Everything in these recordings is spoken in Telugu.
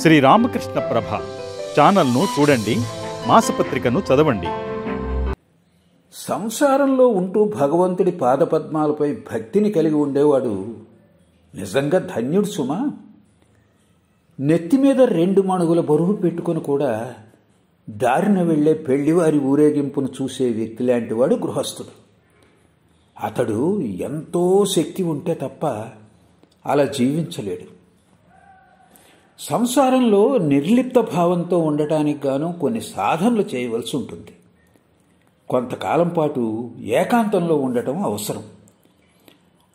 శ్రీ రామకృష్ణ ప్రభ ఛానల్ను చూడండి, మాసపత్రికను చదవండి. సంసారంలో ఉంటూ భగవంతుడి పాదపద్మాలపై భక్తిని కలిగి ఉండేవాడు నిజంగా ధన్యుడు సుమా. నెత్తి మీద 2 మణుగుల బరువు పెట్టుకుని కూడా దారిన వెళ్లే పెళ్లివారి ఊరేగింపును చూసే వ్యక్తి లాంటివాడు గృహస్థుడు. అతడు ఎంతో శక్తి ఉంటే తప్ప అలా జీవించలేడు. సంసారంలో నిర్లిప్త భావంతో ఉండటానికి గాను కొన్ని సాధనలు చేయవలసి ఉంటుంది. కొంతకాలం పాటు ఏకాంతంలో ఉండటం అవసరం.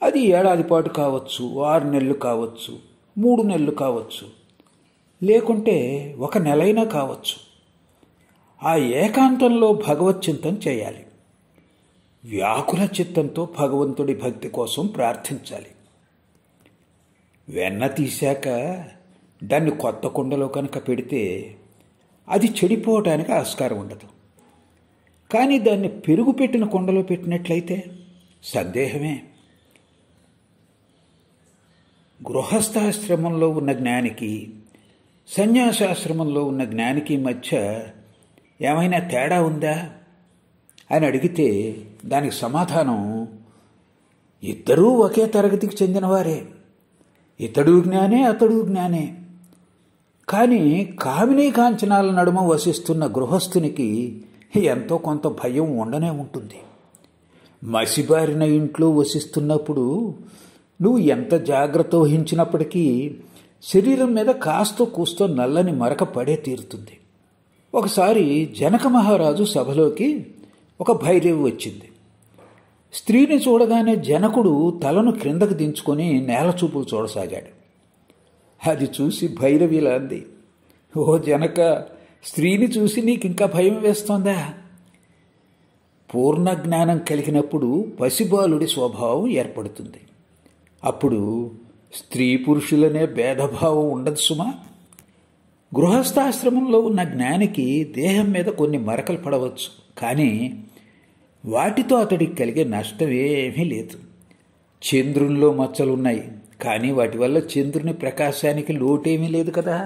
అది ఏడాది పాటు కావచ్చు, 6 నెలలు కావచ్చు, 3 నెలలు కావచ్చు, లేకుంటే 1 నెలైనా కావచ్చు. ఆ ఏకాంతంలో భగవచ్చింతన చేయాలి. వ్యాకుల చిత్తంతో భగవంతుడి భక్తి కోసం ప్రార్థించాలి. వెన్న తీశాక దాన్ని కొత్త కుండలో కనుక పెడితే అది చెడిపోవటానికి ఆస్కారం ఉండదు. కానీ దాన్ని పెరుగు పెట్టిన కుండలో పెట్టినట్లయితే సందేహమే. గృహస్థాశ్రమంలో ఉన్న జ్ఞానికి, సన్యాసాశ్రమంలో ఉన్న జ్ఞానికి మధ్య ఏమైనా తేడా ఉందా అని అడిగితే దానికి సమాధానం, ఇద్దరూ ఒకే తరగతికి చెందినవారే, ఇతడు జ్ఞానే అతడు జ్ఞానే. కానీ కామినీ కాంచనాల నడుమ వసిస్తున్న గృహస్థునికి ఎంతో కొంత భయం ఉండనే ఉంటుంది. మసిబారిన ఇంట్లో వసిస్తున్నప్పుడు నువ్వు ఎంత జాగ్రత్త వహించినప్పటికీ శరీరం మీద కాస్తో కూస్తో నల్లని మరక పడే తీరుతుంది. ఒకసారి జనక మహారాజు సభలోకి ఒక భైరవి వచ్చింది. స్త్రీని చూడగానే జనకుడు తలను క్రిందకు దించుకొని నేల చూపులు చూడసాగాడు. అది చూసి భైరవిలా అంది, ఓ జనక, స్త్రీని చూసి నీకింకా భయం వేస్తోందా? పూర్ణ జ్ఞానం కలిగినప్పుడు పసిబాలుడి స్వభావం ఏర్పడుతుంది. అప్పుడు స్త్రీ పురుషులనే భేదభావం ఉండదు సుమా. గృహస్థాశ్రమంలో ఉన్న జ్ఞానికి దేహం మీద కొన్ని మరకలు పడవచ్చు, కానీ వాటితో అతడికి కలిగే నష్టమేమీ లేదు. చంద్రునిలో మచ్చలున్నాయి, కానీ వాటి వల్ల చంద్రుని ప్రకాశానికి లోటేమీ లేదు కదా.